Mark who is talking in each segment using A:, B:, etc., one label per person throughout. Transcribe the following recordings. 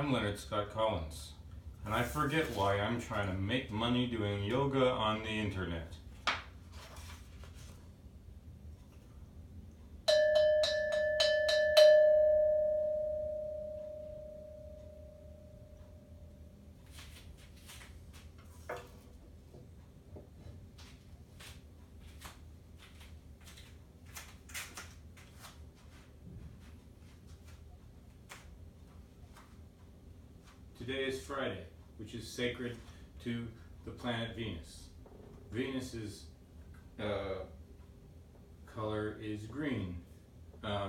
A: I'm Leonard Scott Collins, and I forget why I'm trying to make money doing yoga on the internet. Today is Friday, which is sacred to the planet Venus. Venus's color is green. I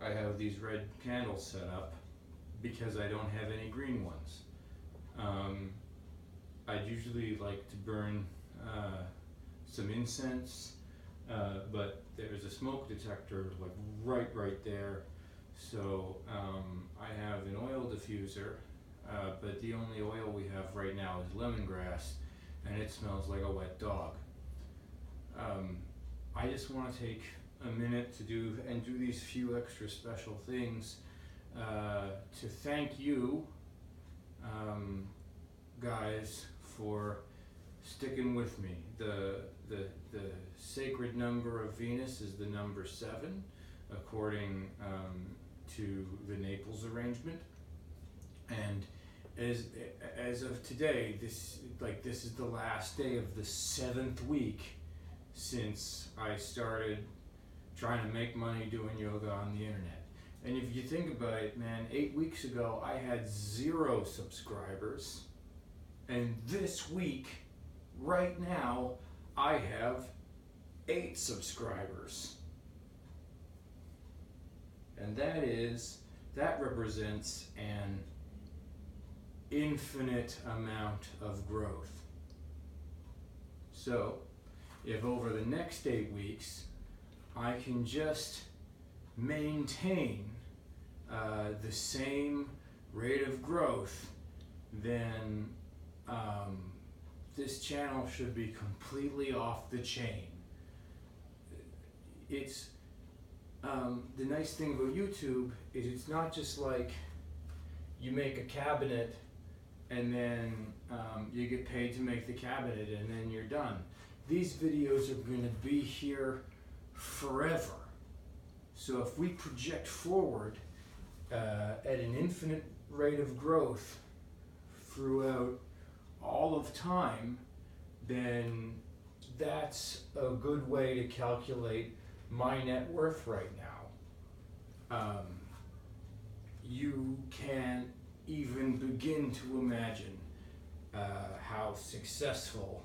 A: have these red candles set up because I don't have any green ones. I'd usually like to burn some incense, but there's a smoke detector like right there. So I have an oil diffuser, but the only oil we have right now is lemongrass, and it smells like a wet dog. I just want to take a minute to do these few extra special things to thank you guys for sticking with me. The sacred number of Venus is the number 7, according to the Naples arrangement, and as of today, this is the last day of the 7th week since I started trying to make money doing yoga on the internet. And if you think about it, man, 8 weeks ago I had 0 subscribers, and this week, right now, I have 8 subscribers. And that represents an infinite amount of growth. So, if over the next 8 weeks, I can just maintain the same rate of growth, then this channel should be completely off the chain. It's the nice thing about YouTube is it's not just like you make a cabinet and then you get paid to make the cabinet and then you're done. These videos are going to be here forever. So if we project forward at an infinite rate of growth throughout all of time, then that's a good way to calculate my net worth right now. You can't even begin to imagine how successful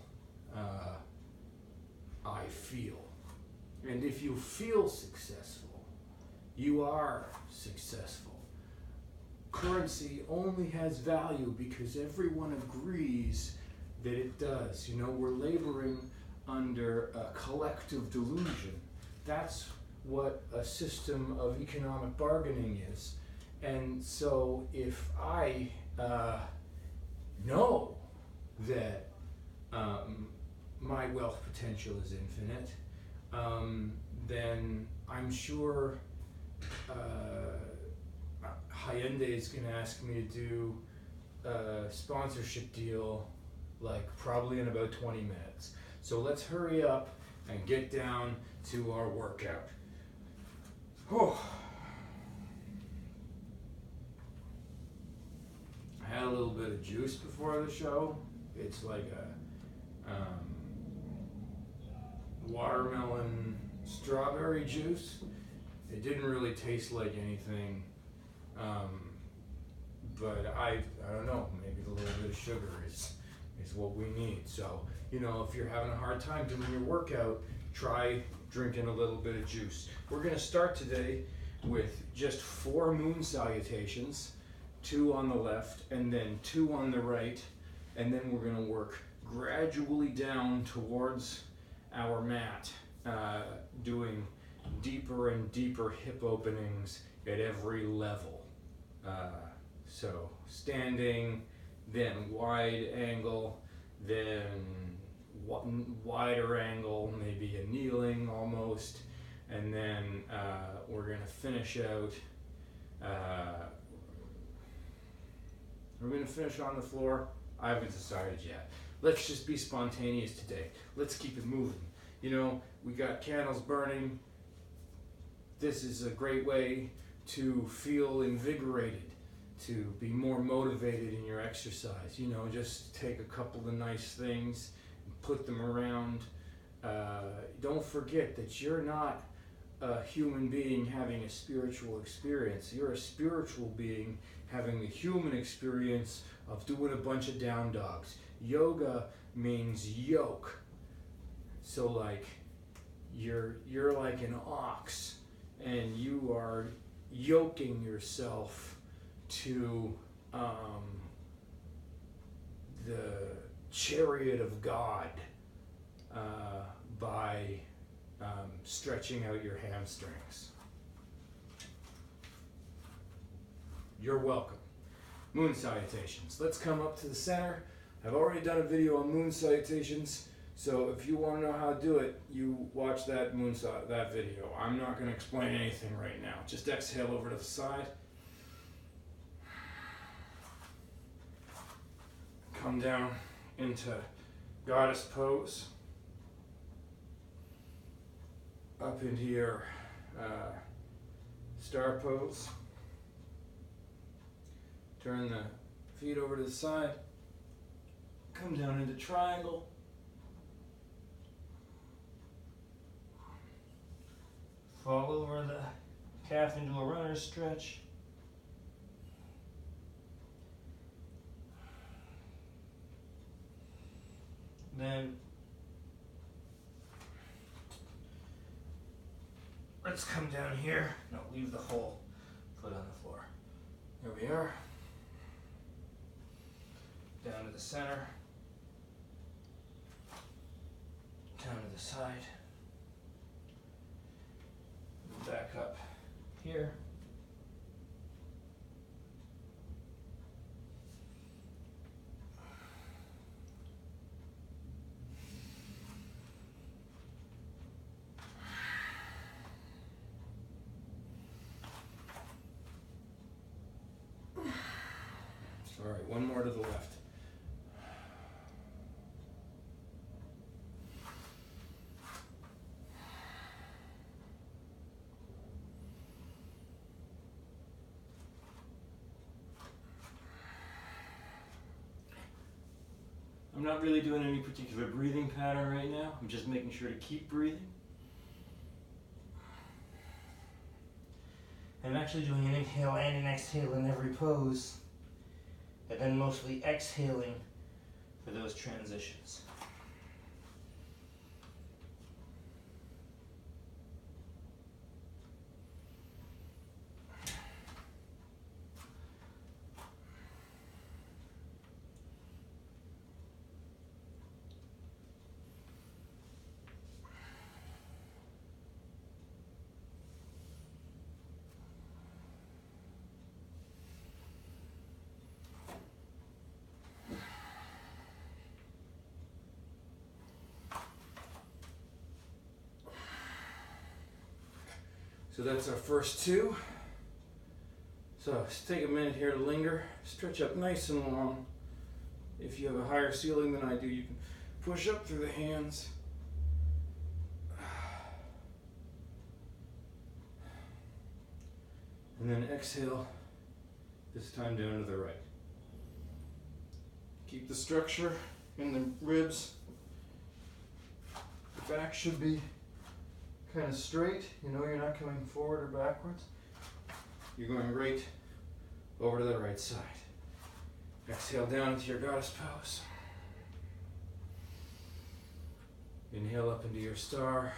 A: I feel. And if you feel successful, you are successful. Currency only has value because everyone agrees that it does. You know, we're laboring under a collective delusion. That's what a system of economic bargaining is. And so if I know that my wealth potential is infinite, then I'm sure Hyundai is going to ask me to do a sponsorship deal like probably in about 20 minutes. So let's hurry up and get down to our workout. Oh. I had a little bit of juice before the show. It's like a watermelon strawberry juice. It didn't really taste like anything, but I don't know, maybe a little bit of sugar is what we need. So, you know, if you're having a hard time doing your workout, try drinking a little bit of juice. We're going to start today with just 4 moon salutations, 2 on the left and then 2 on the right, and then we're going to work gradually down towards our mat, doing deeper and deeper hip openings at every level. So standing, then wide angle, then wider angle, maybe a kneeling almost, and then we're going to finish out We're going to finish on the floor. I haven't decided yet. Let's just be spontaneous today. Let's keep it moving. You know, we got candles burning. This is a great way to feel invigorated, to be more motivated in your exercise. You know, just take a couple of nice things and put them around. Don't forget that you're not a human being having a spiritual experience. You're a spiritual being having the human experience of doing a bunch of down dogs. Yoga means yoke. So like you're like an ox and you are yoking yourself to the chariot of God by stretching out your hamstrings. You're welcome. Moon salutations. Let's come up to the center. I've already done a video on moon salutations, so if you want to know how to do it, you watch that that video. I'm not going to explain anything right now. Just exhale over to the side. Come down into goddess pose. Up into your star pose. Turn the feet over to the side. Come down into triangle. Fall over the calf into a runner's stretch. Then let's come down here. No, leave the whole foot on the floor. There we are. Down to the center. Down to the side. Back up here. All right, one more to the left. I'm not really doing any particular breathing pattern right now. I'm just making sure to keep breathing. I'm actually doing an inhale and an exhale in every pose, and then mostly exhaling for those transitions. So that's our first two. So just take a minute here to linger. Stretch up nice and long. If you have a higher ceiling than I do, you can push up through the hands. And then exhale, this time down to the right. Keep the structure in the ribs. The back should be kind of straight. You know, you're not coming forward or backwards. You're going right over to the right side. Exhale down into your goddess pose. Inhale up into your star.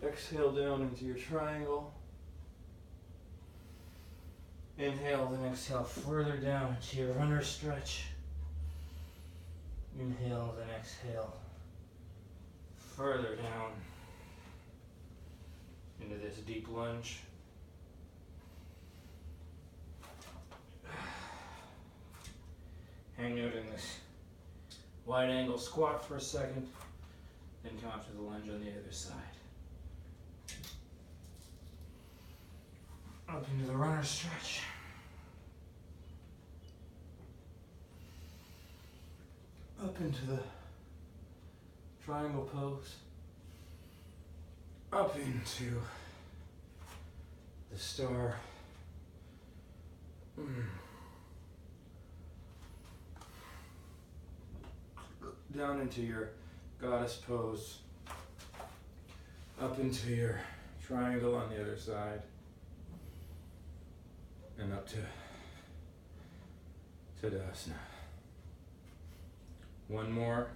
A: Exhale down into your triangle. Inhale, then exhale further down into your runner stretch. Inhale, then exhale further down into this deep lunge. Hang out in this wide angle squat for a second, then come up to the lunge on the other side. Up into the runner stretch. into the triangle pose, up into the star, down into your goddess pose, up into your triangle on the other side, and up to Tadasana. One more.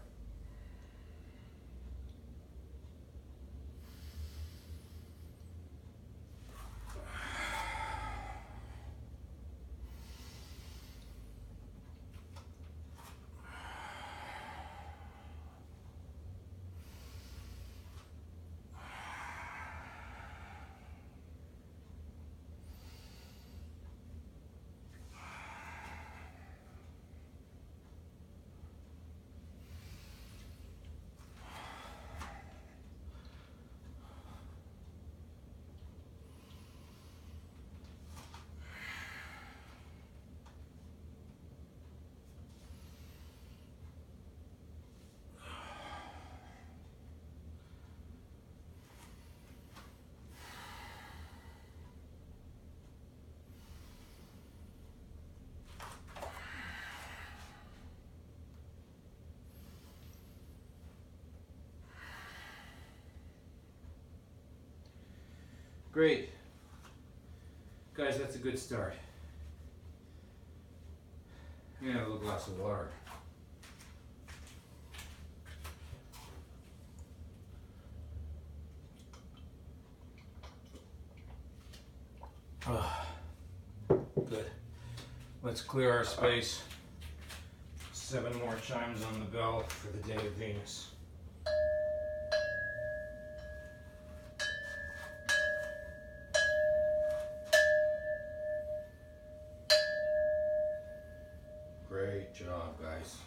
A: Great. Guys, that's a good start. I'm gonna have a little glass of water. Good. Let's clear our space. 7 more chimes on the bell for the day of Venus. Great job, guys.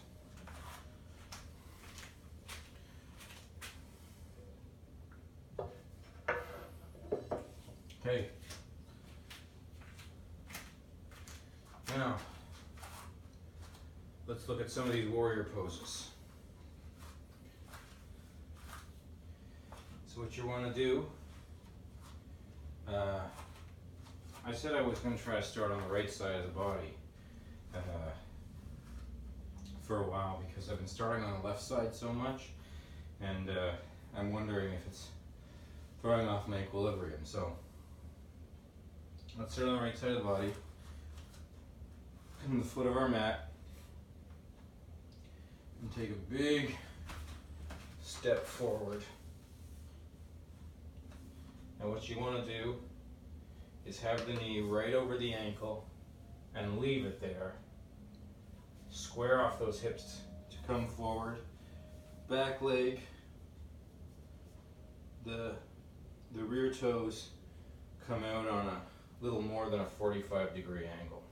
A: Okay. Now, let's look at some of these warrior poses. So what you want to do, I said I was going to try to start on the right side of the body for a while because I've been starting on the left side so much, and I'm wondering if it's throwing off my equilibrium. So let's start on the right side of the body. Come to the foot of our mat and take a big step forward. Now what you want to do is have the knee right over the ankle and leave it there. Square off those hips to come forward. Back leg, the rear toes come out on a little more than a 45-degree angle.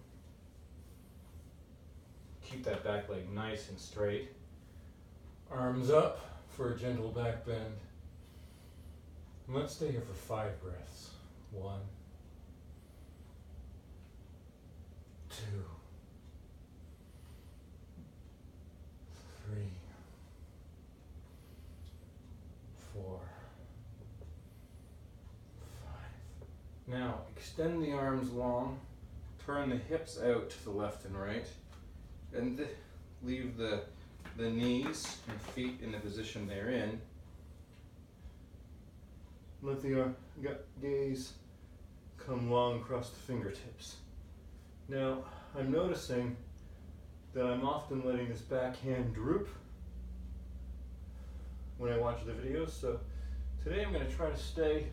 A: Keep that back leg nice and straight. Arms up for a gentle back bend. And let's stay here for 5 breaths. 1, 2, 3, 4, 5. Now extend the arms long, turn the hips out to the left and right, and leave the knees and feet in the position they're in. Let the gaze come long across the fingertips. Now, I'm noticing that I'm often letting this back hand droop when I watch the videos, so today I'm going to try to stay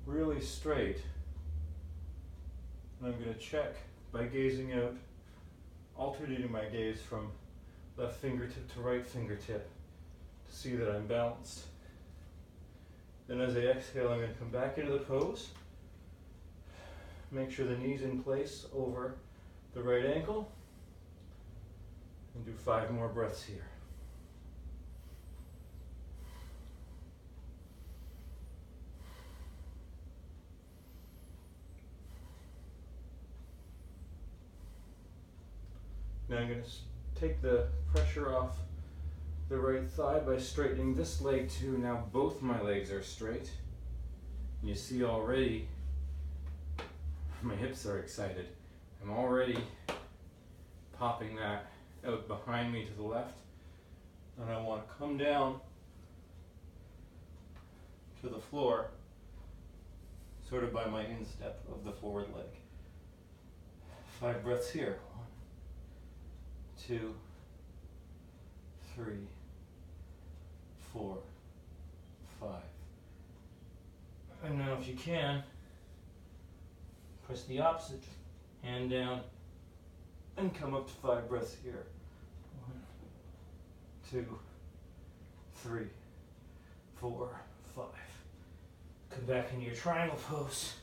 A: really straight. And I'm going to check by gazing out, alternating my gaze from left fingertip to right fingertip to see that I'm balanced. Then as I exhale, I'm going to come back into the pose. Make sure the knee's in place over the right ankle. And do 5 more breaths here. Now I'm going to take the pressure off the right thigh by straightening this leg too. Now both my legs are straight. You see already, my hips are excited. I'm already popping that out behind me to the left. And I want to come down to the floor, sort of by my instep of the forward leg. 5 breaths here. 1, 2, 3, 4, 5. And now if you can, press the opposite hand down and come up to 5 breaths here. 1, 2, 3, 4, 5. Come back into your triangle pose.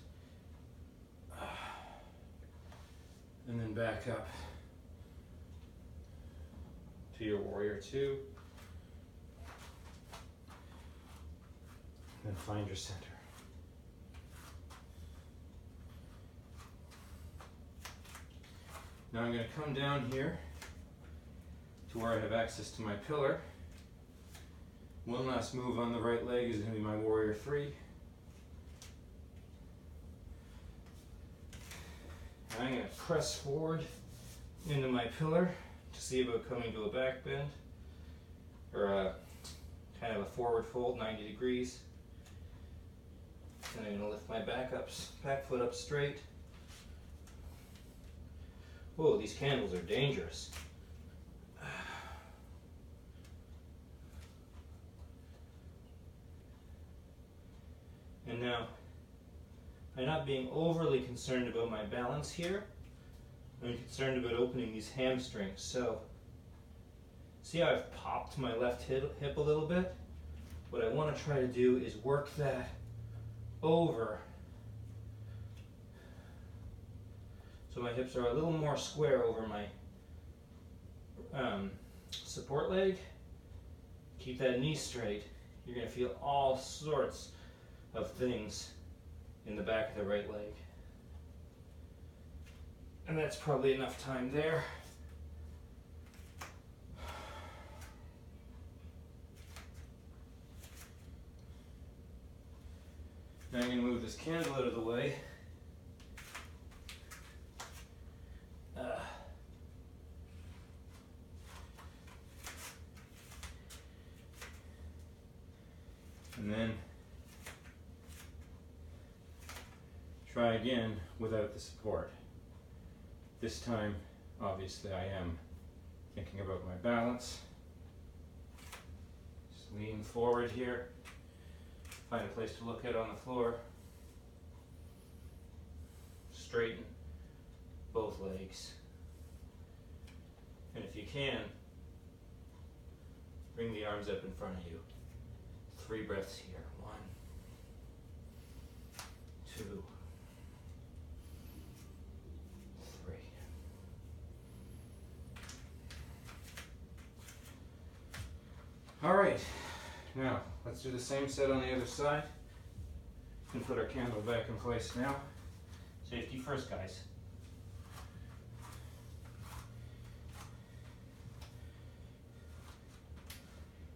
A: And then back up to your warrior 2. Then find your center. Now I'm going to come down here to where I have access to my pillar. One last move on the right leg is going to be my warrior 3. I'm going to press forward into my pillar to see about coming to a back bend, or a kind of a forward fold, 90 degrees. And I'm going to lift my back foot up straight. Whoa, these candles are dangerous. And now, by not being overly concerned about my balance here, I'm concerned about opening these hamstrings. So, see how I've popped my left hip a little bit? What I want to try to do is work that over so my hips are a little more square over my support leg. Keep that knee straight. You're going to feel all sorts of things in the back of the right leg. And that's probably enough time there. Now I'm going to move this candle out of the way. And then try again without the support. This time, obviously, I am thinking about my balance. Just lean forward here. Find a place to look at on the floor. Straighten both legs. And if you can, bring the arms up in front of you. 3 breaths here. 1, 2, 3. All right, now let's do the same set on the other side. We can put our candle back in place now. Safety first, guys.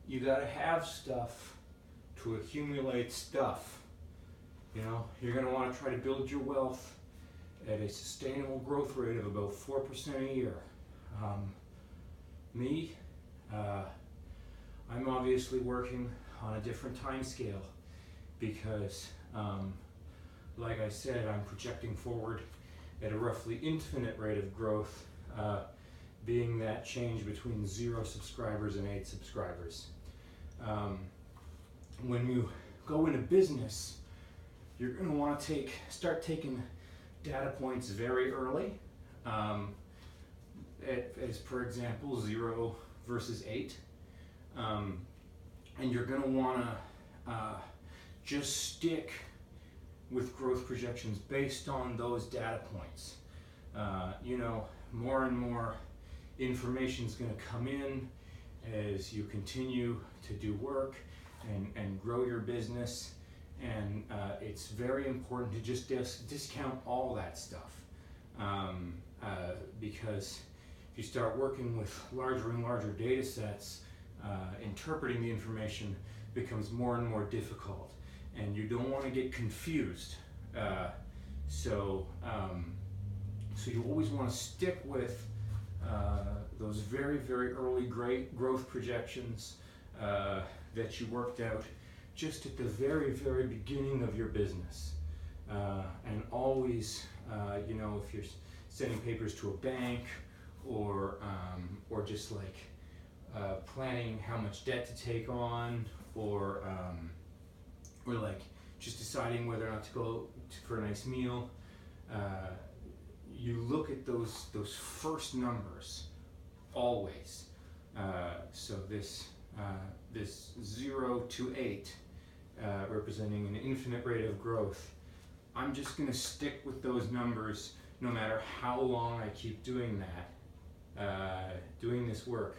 A: You gotta have stuff to accumulate stuff. You know, you're going to want to try to build your wealth at a sustainable growth rate of about 4% a year. I'm obviously working on a different time scale because, like I said, I'm projecting forward at a roughly infinite rate of growth, being that change between 0 subscribers and 8 subscribers. When you go into business, you're going to want to start taking data points very early, as per example 0 versus 8, and you're going to want to just stick with growth projections based on those data points. You know, more and more information is going to come in as you continue to do work and grow your business, and it's very important to just discount all that stuff, because if you start working with larger and larger data sets, interpreting the information becomes more and more difficult, and you don't want to get confused. So you always want to stick with those very, very early growth projections that you worked out just at the very, very beginning of your business. And always, if you're sending papers to a bank or just like planning how much debt to take on, or like just deciding whether or not to go for a nice meal, you look at those first numbers always. So this 0 to 8 representing an infinite rate of growth. I'm just going to stick with those numbers no matter how long I keep doing that, doing this work,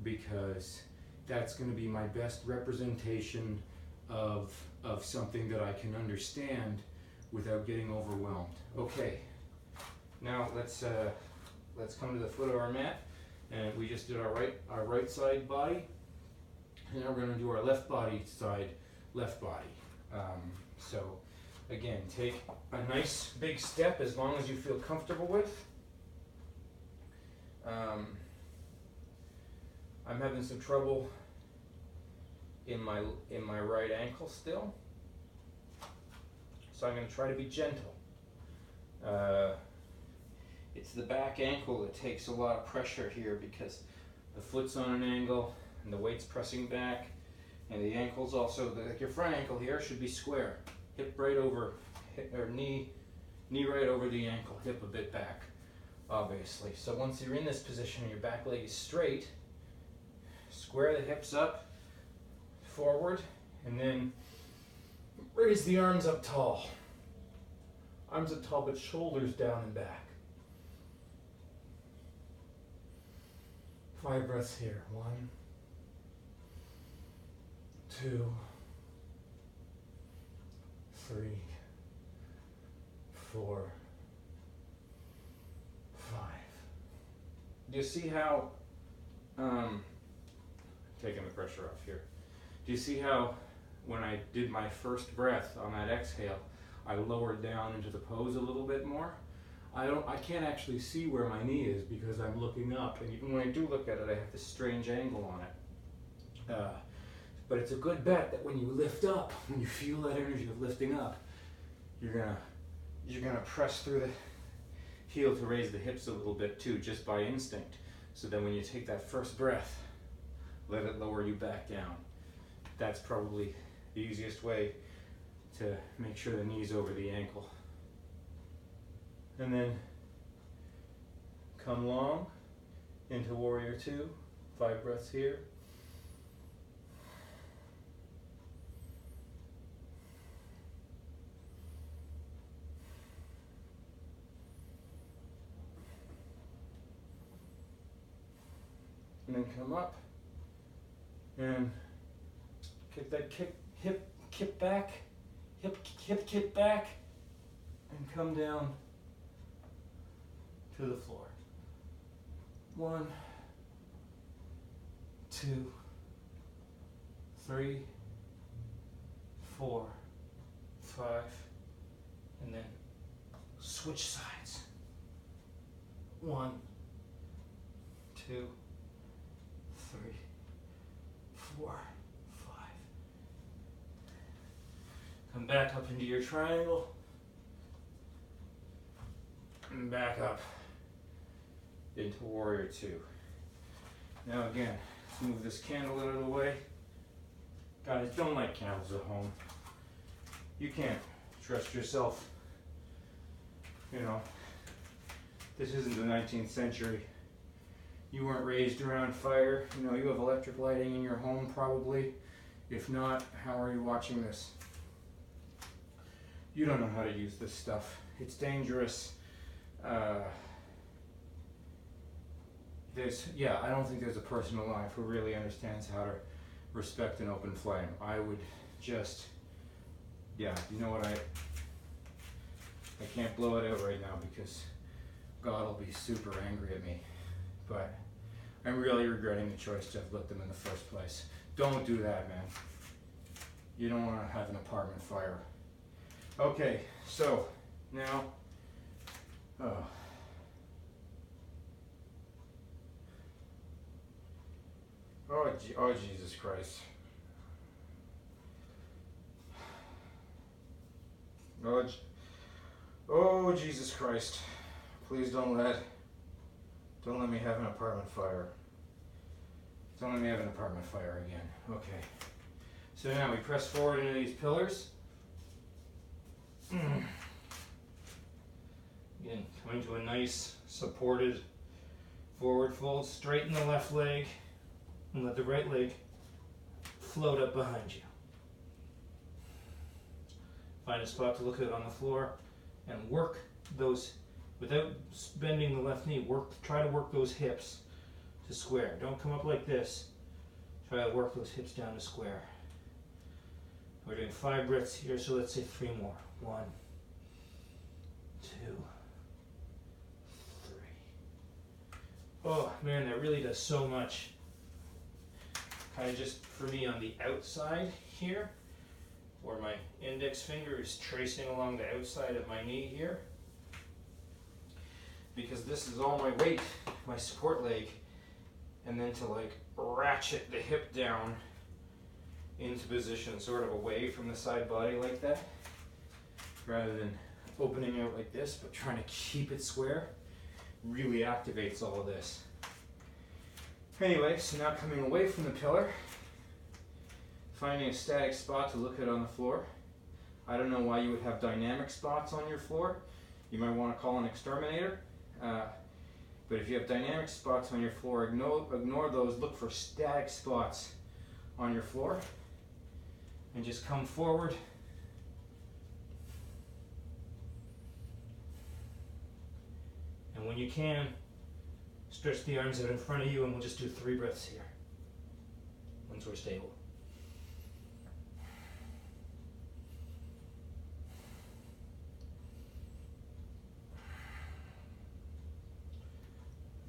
A: because that's going to be my best representation of something that I can understand without getting overwhelmed. Okay, now let's come to the foot of our mat, and we just did our right side body, and now we're going to do our left body side, left body. So again, take a nice big step as long as you feel comfortable with. I'm having some trouble in my right ankle still, so I'm going to try to be gentle. It's the back ankle that takes a lot of pressure here because the foot's on an angle and the weight's pressing back, and the ankle's also, like your front ankle here, should be square. Hip right over, or knee right over the ankle, hip a bit back, obviously. So once you're in this position and your back leg is straight, square the hips up, forward, and then raise the arms up tall. Arms up tall, but shoulders down and back. 5 breaths here. 1, 2, 3, 4, 5. Do you see how, taking the pressure off here. Do you see how when I did my first breath on that exhale, I lowered down into the pose a little bit more? I can't actually see where my knee is because I'm looking up, and even when I do look at it, I have this strange angle on it. But it's a good bet that when you lift up, when you feel that energy of lifting up, you're gonna press through the heel to raise the hips a little bit too, just by instinct. So then when you take that first breath, let it lower you back down. That's probably the easiest way to make sure the knee's over the ankle. And then come long into warrior 2, 5 breaths here. And then come up and kick that hip kick back, hip kick back, and come down to the floor. 1, 2, 3, 4, 5, and then switch sides. 1, 2, 3, 4, 5. Come back up into your triangle and back up into warrior 2. Now again, let's move this candle out of the way. Guys, don't light candles at home. You can't trust yourself. You know, this isn't the 19th century. You weren't raised around fire. You know, you have electric lighting in your home probably. If not, how are you watching this? You don't know how to use this stuff. It's dangerous. I don't think there's a person alive who really understands how to respect an open flame. I would just, you know what, I can't blow it out right now because God will be super angry at me. But I'm really regretting the choice to have lit them in the first place. Don't do that, man. You don't want to have an apartment fire. Okay, so now, oh. Oh, Jesus Christ. Oh, Jesus Christ. Please don't let me have an apartment fire. Don't let me have an apartment fire again. Okay. So now we press forward into these pillars. Again, coming to a nice supported forward fold. Straighten the left leg and let the right leg float up behind you. Find a spot to look at on the floor and work those, without bending the left knee, try to work those hips to square. Don't come up like this. Try to work those hips down to square. We're doing 5 breaths here, so let's say 3 more. 1, 2, 3. Oh man, that really does so much. Kind of just for me on the outside here, where my index finger is tracing along the outside of my knee here. Because this is all my weight, my support leg, and then to like ratchet the hip down into position, sort of away from the side body like that, rather than opening out like this, but trying to keep it square, really activates all of this. Anyway, so now coming away from the pillar, finding a static spot to look at on the floor. I don't know why you would have dynamic spots on your floor. You might want to call an exterminator. But if you have dynamic spots on your floor, ignore those. Look for static spots on your floor. And just come forward. And when you can, stretch the arms out in front of you, and we'll just do 3 breaths here once we're stable.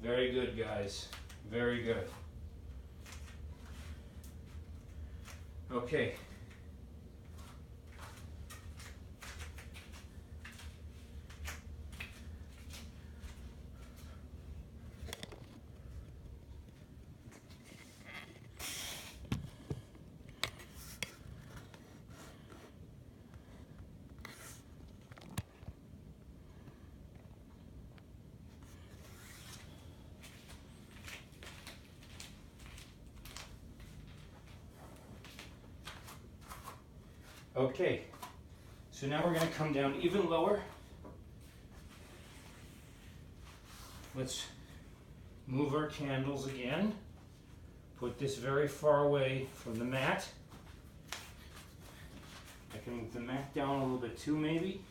A: Very good, guys. Very good. Okay. Okay, so now we're going to come down even lower. Let's move our candles again. Put this very far away from the mat. I can move the mat down a little bit too, maybe.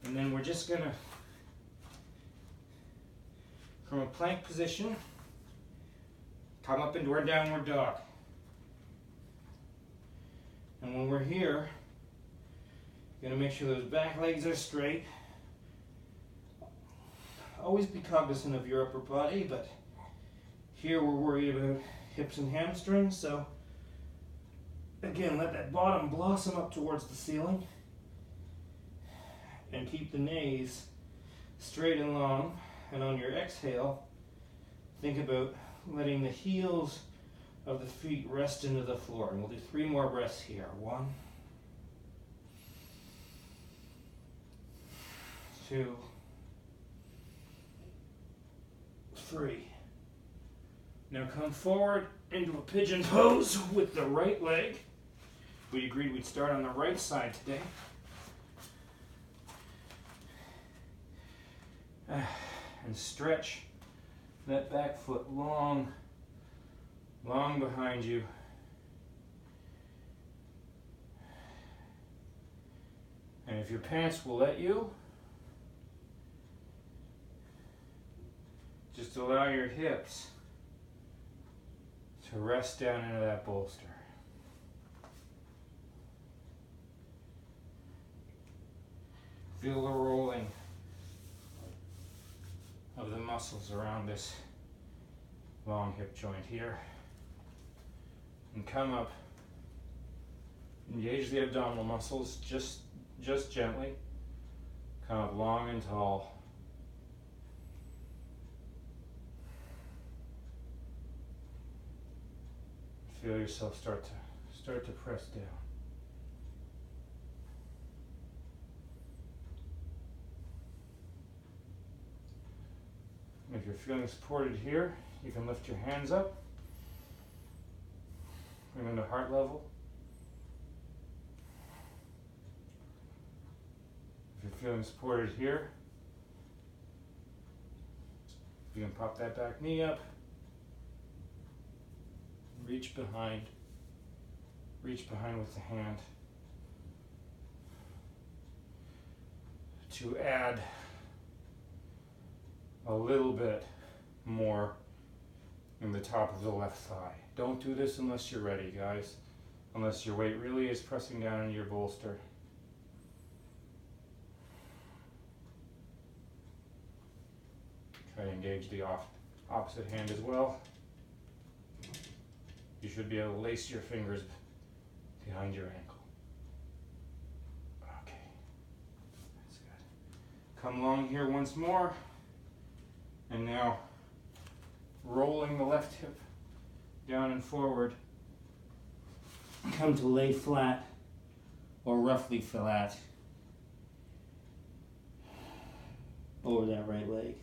A: And then we're just going to, from a plank position, come up into our downward dog. And when we're here, you're going to make sure those back legs are straight. Always be cognizant of your upper body, but here we're worried about hips and hamstrings, so again, let that bottom blossom up towards the ceiling and keep the knees straight and long. And on your exhale, think about letting the heels of the feet rest into the floor. And we'll do 3 more breaths here. 1, 2, 3. Now come forward into a pigeon pose with the right leg. We agreed we'd start on the right side today. And stretch that back foot long behind you. And if your pants will let you, just allow your hips to rest down into that bolster. Feel the rolling of the muscles around this long hip joint here. And come up, engage the abdominal muscles just gently. Come up long and tall. Feel yourself start to press down. If you're feeling supported here, you can lift your hands up. Bring them to heart level. If you're feeling supported here, you can pop that back knee up. Reach behind with the hand to add a little bit more in the top of the left thigh. Don't do this unless you're ready, guys. Unless your weight really is pressing down into your bolster. Try to engage the opposite hand as well. You should be able to lace your fingers behind your ankle. Okay, that's good. Come along here once more. And now, rolling the left hip down and forward. Come to lay flat, or roughly flat, over that right leg.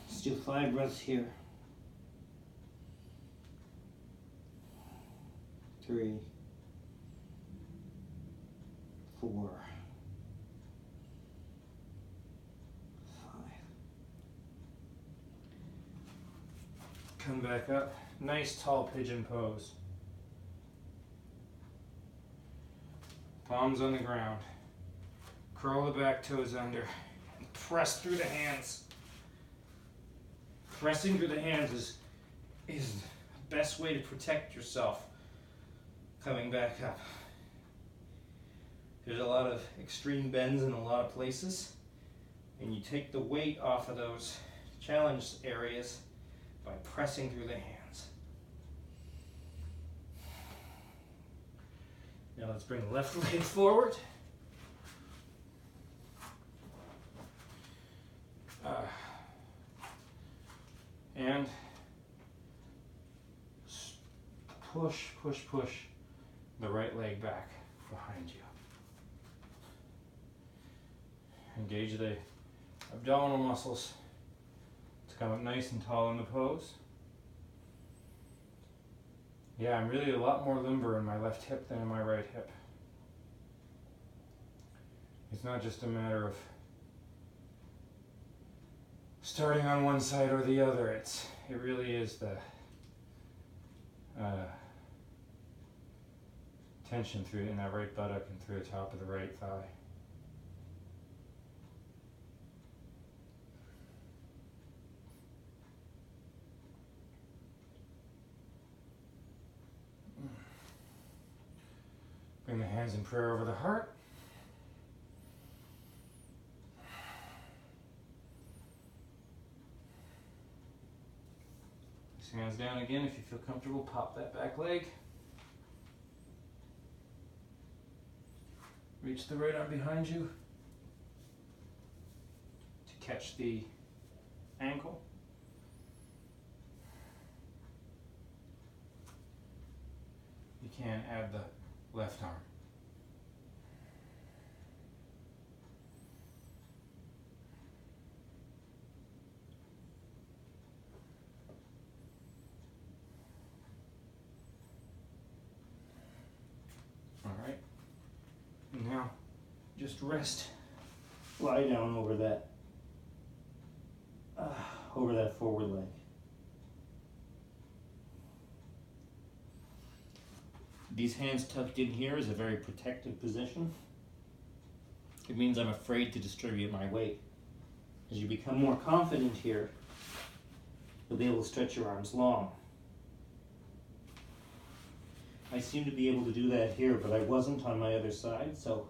A: Let's do 5 breaths here. 3, 4, 5. Come back up. Nice tall pigeon pose. Palms on the ground. Curl the back toes under. And press through the hands. Pressing through the hands is the best way to protect yourself coming back up. There's a lot of extreme bends in a lot of places, and you take the weight off of those challenged areas by pressing through the hands. Now let's bring the left leg forward. And push the right leg back behind you. Engage the abdominal muscles to come up nice and tall in the pose. Yeah, I'm really a lot more limber in my left hip than in my right hip. It's not just a matter of starting on one side or the other. It really is the tension through in that right buttock and through the top of the right thigh. Bring the hands in prayer over the heart. Hands down again. If you feel comfortable, pop that back leg. Reach the right arm behind you to catch the ankle. You can add the left arm. Alright, and now just rest, lie down over that forward leg. These hands tucked in here is a very protective position. It means I'm afraid to distribute my weight. As you become more confident here, you'll be able to stretch your arms long. I seem to be able to do that here, but I wasn't on my other side, so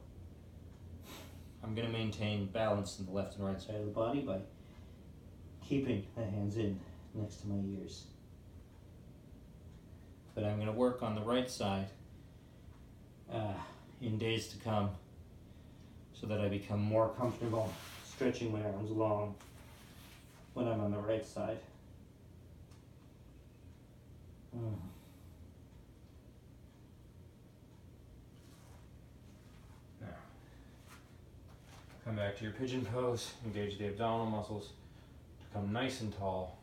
B: I'm going to maintain balance in the left and right side of the body by keeping the hands in next to my ears. But I'm going to work on the right side in days to come so that I become more comfortable stretching my arms long when I'm on the right side. Now, come back to your pigeon pose, engage the abdominal muscles to come nice and tall.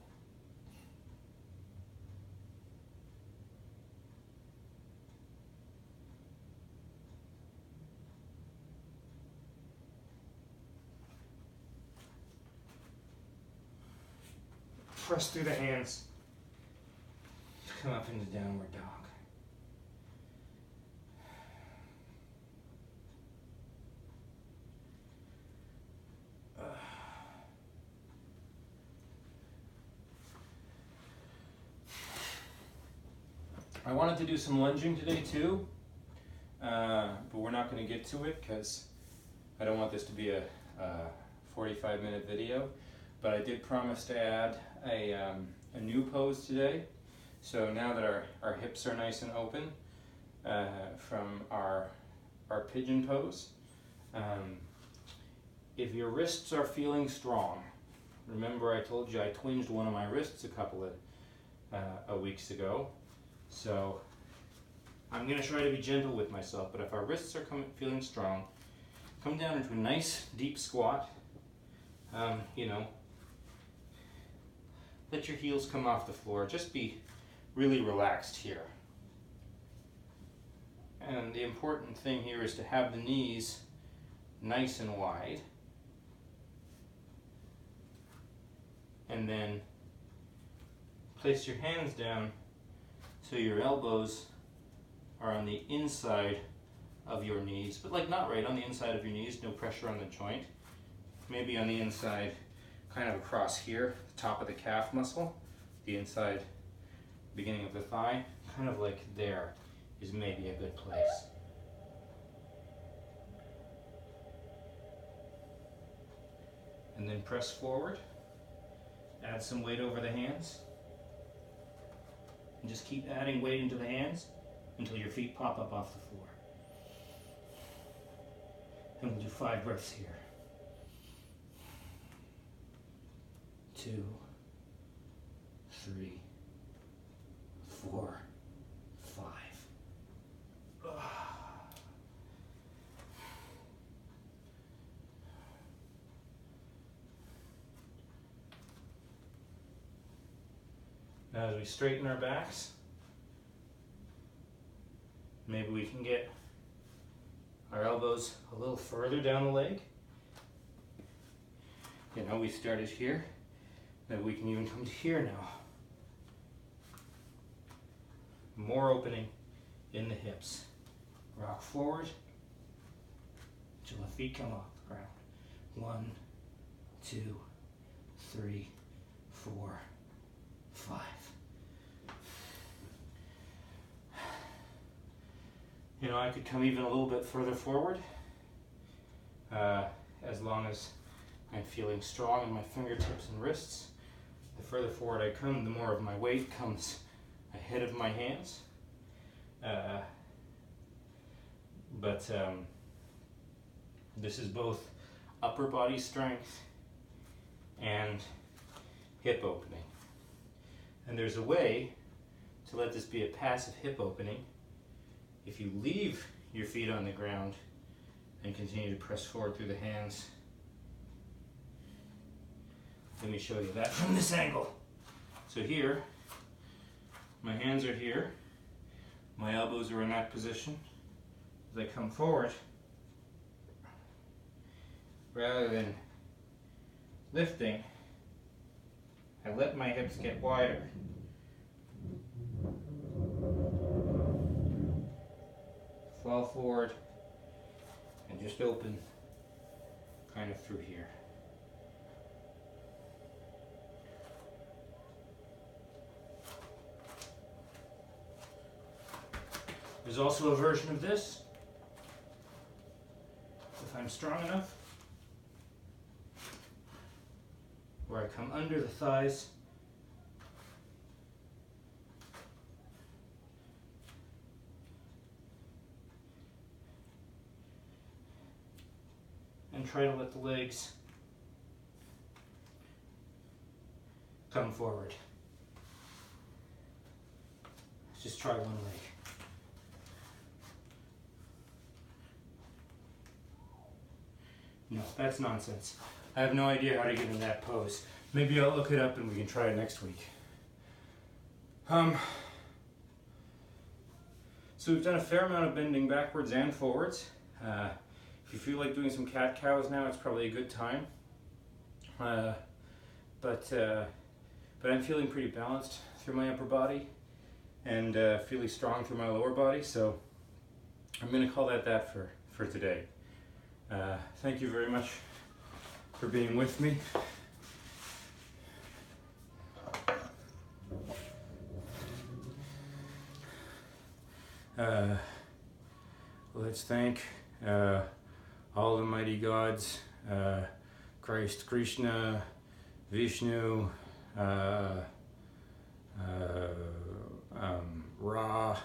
B: Press through the hands. Come up into downward dog. I wanted to do some lunging today too, but we're not going to get to it because I don't want this to be a 45-minute video. But I did promise to add a new pose today. So now that our hips are nice and open from our pigeon pose, if your wrists are feeling strong, remember I told you I twinged one of my wrists a couple of weeks ago. So I'm going to try to be gentle with myself, but if our wrists are feeling strong, come down into a nice deep squat. You know, let your heels come off the floor. Just be really relaxed here. And the important thing here is to have the knees nice and wide. And then place your hands down so your elbows are on the inside of your knees, but like not right on the inside of your knees, no pressure on the joint. Maybe on the inside, kind of across here, the top of the calf muscle, the inside beginning of the thigh, kind of like there is maybe a good place. And then press forward, add some weight over the hands, and just keep adding weight into the hands until your feet pop up off the floor. And we'll do 5 breaths here. 2, 3, 4, 5. Now as we straighten our backs, maybe we can get our elbows a little further down the leg. You know, we started here. Maybe we can even come to here now. More opening in the hips. Rock forward until the feet come off the ground. 1, 2, 3, 4, 5. You know, I could come even a little bit further forward, as long as I'm feeling strong in my fingertips and wrists. The further forward I come, the more of my weight comes ahead of my hands. But this is both upper body strength and hip opening. And there's a way to let this be a passive hip opening if you leave your feet on the ground and continue to press forward through the hands. Let me show you that from this angle. So here, my hands are here, my elbows are in that position. As I come forward, rather than lifting, I let my hips get wider. Fall forward and just open kind of through here. There's also a version of this, if I'm strong enough, come under the thighs. And try to let the legs come forward. Just try one leg. No, that's nonsense. I have no idea how to get in that pose. Maybe I'll look it up and we can try it next week. So we've done a fair amount of bending backwards and forwards. If you feel like doing some cat-cows now, it's probably a good time. But I'm feeling pretty balanced through my upper body and feeling strong through my lower body, so I'm going to call that for today. Thank you very much for being with me. Let's thank all the mighty gods, Christ, Krishna, Vishnu, Ra,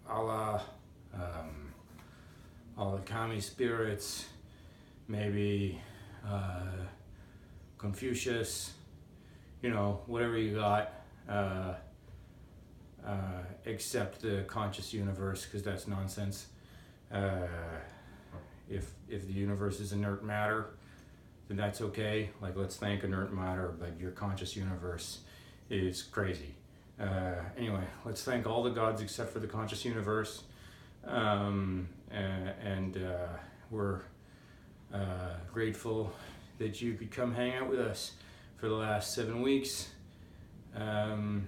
B: Allah, all the kami spirits, maybe Confucius, you know, whatever you got, except the conscious universe, because that's nonsense. If the universe is inert matter, then that's okay. Like, let's thank inert matter, but your conscious universe is crazy. Anyway, let's thank all the gods except for the conscious universe. And we're grateful that you could come hang out with us for the last 7 weeks. And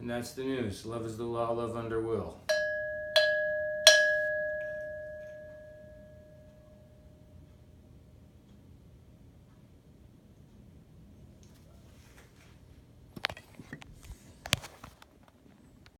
B: that's the news. Love is the law, love under will.